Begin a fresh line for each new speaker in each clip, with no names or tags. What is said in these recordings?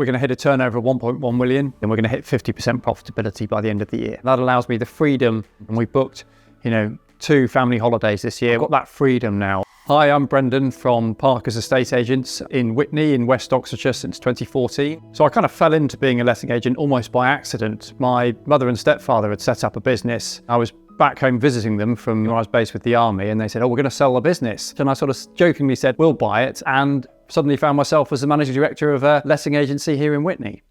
we're going to hit a turnover of 1.1 million, and we're going to hit 50% profitability by the end of the year. That allows me the freedom, and we booked, 2 family holidays this year. I've got that freedom now. Hi, I'm Brendan from Parker's Estate Agents in Whitney in West Oxfordshire since 2014. So I kind of fell into being a letting agent almost by accident. My mother and stepfather had set up a business. I was back home visiting them from where I was based with the army, and they said, we're going to sell the business. And I sort of jokingly said, we'll buy it, and suddenly found myself as the managing director of a letting agency here in Whitney.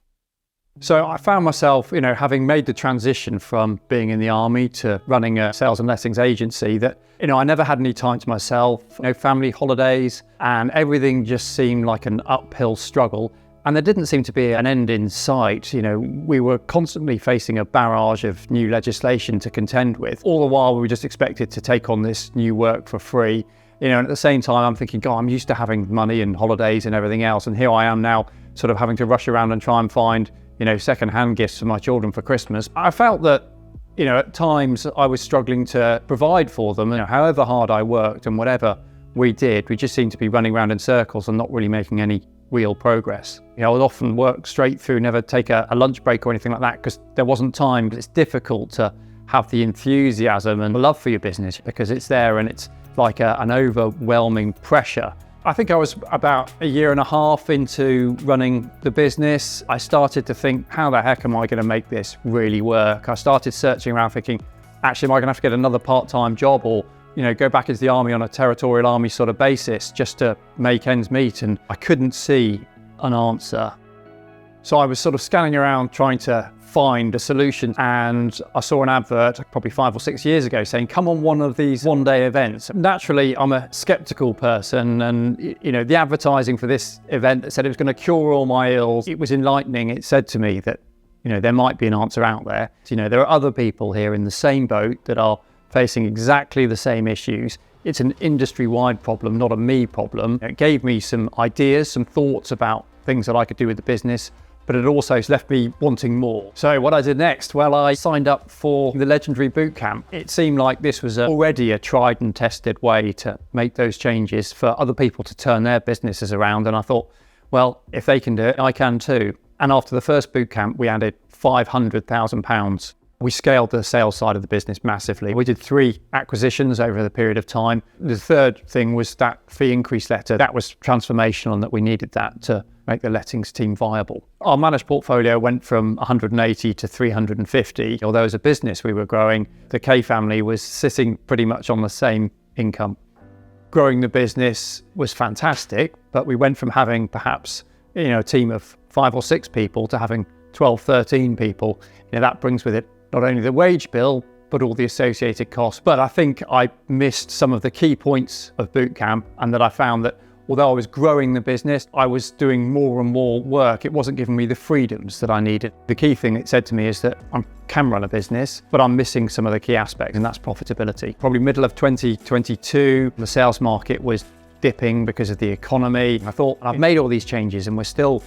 So I found myself, having made the transition from being in the army to running a sales and lettings agency, that, I never had any time to myself, no family holidays, and everything just seemed like an uphill struggle. And there didn't seem to be an end in sight. We were constantly facing a barrage of new legislation to contend with. All the while, we were just expected to take on this new work for free. And at the same time, I'm thinking, God, I'm used to having money and holidays and everything else. And here I am now sort of having to rush around and try and find, second-hand gifts for my children for Christmas. I felt that, at times I was struggling to provide for them. However hard I worked and whatever we did, we just seemed to be running around in circles and not really making any real progress. I would often work straight through, never take a lunch break or anything like that because there wasn't time. It's difficult to have the enthusiasm and love for your business because it's there and it's like an overwhelming pressure. I think I was about a year and a half into running the business. I started to think, how the heck am I going to make this really work? I started searching around thinking, actually, am I going to have to get another part-time job or, go back into the army on a territorial army sort of basis just to make ends meet? And I couldn't see an answer. So I was sort of scanning around trying to find a solution, and I saw an advert probably 5 or 6 years ago saying, come on one of these one-day events. Naturally, I'm a skeptical person, and the advertising for this event that said it was going to cure all my ills, it was enlightening. It said to me that there might be an answer out there. There are other people here in the same boat that are facing exactly the same issues. It's an industry-wide problem, not a me problem. It gave me some ideas, some thoughts about things that I could do with the business, but it also left me wanting more. So what I did next, well, I signed up for the legendary boot camp. It seemed like this was already a tried and tested way to make those changes for other people to turn their businesses around. And I thought, well, if they can do it, I can too. And after the first boot camp, we added £500,000. We scaled the sales side of the business massively. We did 3 acquisitions over the period of time. The third thing was that fee increase letter. That was transformational, and that we needed that to make the lettings team viable. Our managed portfolio went from 180 to 350. Although as a business we were growing, the K family was sitting pretty much on the same income. Growing the business was fantastic, but we went from having perhaps a team of 5 or 6 people to having 12, 13 people. That brings with it not only the wage bill, but all the associated costs. But I think I missed some of the key points of boot camp, and that I found that although I was growing the business, I was doing more and more work. It wasn't giving me the freedoms that I needed. The key thing it said to me is that I can run a business, but I'm missing some of the key aspects, and that's profitability. Probably middle of 2022, the sales market was dipping because of the economy. I thought, I've made all these changes and we're still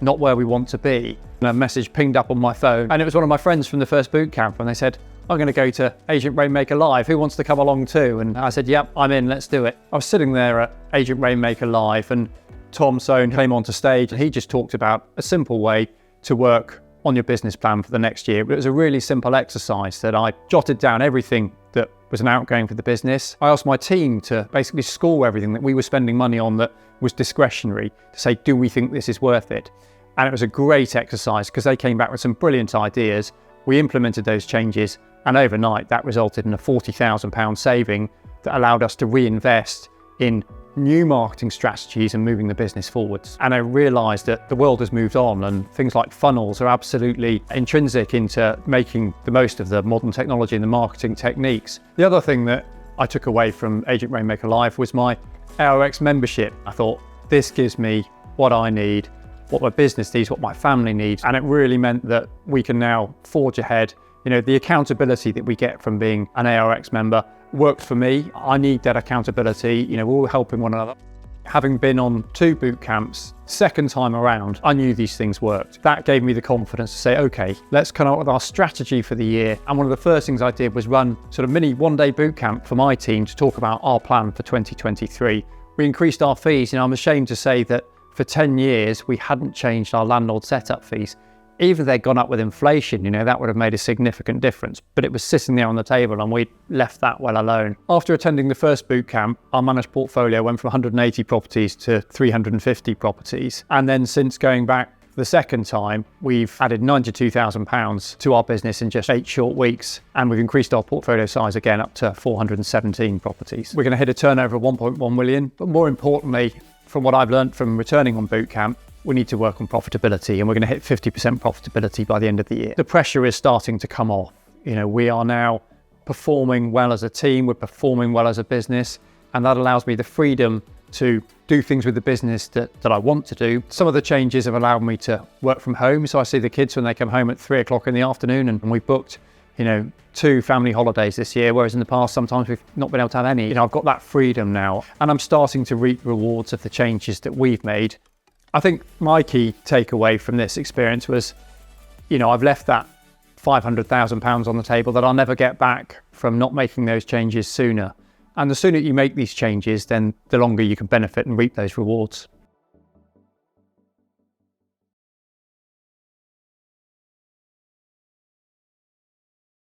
not where we want to be. And a message pinged up on my phone, and it was one of my friends from the first boot camp, and they said, I'm going to go to Agent Rainmaker Live. Who wants to come along too? And I said, yep, I'm in, let's do it. I was sitting there at Agent Rainmaker Live, and Tom Sohn came onto stage, and he just talked about a simple way to work on your business plan for the next year. But it was a really simple exercise that I jotted down everything that was an outgoing for the business. I asked my team to basically score everything that we were spending money on that was discretionary, to say, do we think this is worth it? And it was a great exercise because they came back with some brilliant ideas. We implemented those changes, and overnight that resulted in a £40,000 saving that allowed us to reinvest in new marketing strategies and moving the business forwards. And I realised that the world has moved on, and things like funnels are absolutely intrinsic into making the most of the modern technology and the marketing techniques. The other thing that I took away from Agent Rainmaker Live was my ARX membership. I thought, this gives me what I need, what my business needs, what my family needs. And it really meant that we can now forge ahead. The accountability that we get from being an ARX member worked for me. I need that accountability. We're all helping one another. Having been on 2 boot camps, second time around, I knew these things worked. That gave me the confidence to say, okay, let's come up with our strategy for the year. And one of the first things I did was run sort of mini one-day boot camp for my team to talk about our plan for 2023. We increased our fees. I'm ashamed to say that for 10 years, we hadn't changed our landlord setup fees. Even if they'd gone up with inflation, that would have made a significant difference. But it was sitting there on the table and we left that well alone. After attending the first boot camp, our managed portfolio went from 180 properties to 350 properties. And then since going back the second time, we've added £92,000 to our business in just 8 short weeks. And we've increased our portfolio size again up to 417 properties. We're going to hit a turnover of 1.1 million. But more importantly, from what I've learned from returning on boot camp, we need to work on profitability, and we're going to hit 50% profitability by the end of the year. The pressure is starting to come off. We are now performing well as a team, we're performing well as a business, and that allows me the freedom to do things with the business that I want to do. Some of the changes have allowed me to work from home, so I see the kids when they come home at 3 o'clock in the afternoon, and we booked 2 family holidays this year, whereas in the past sometimes we've not been able to have any. I've got that freedom now, and I'm starting to reap rewards of the changes that we've made. I think my key takeaway from this experience was, I've left that £500,000 on the table that I'll never get back from not making those changes sooner. And the sooner you make these changes, then the longer you can benefit and reap those rewards.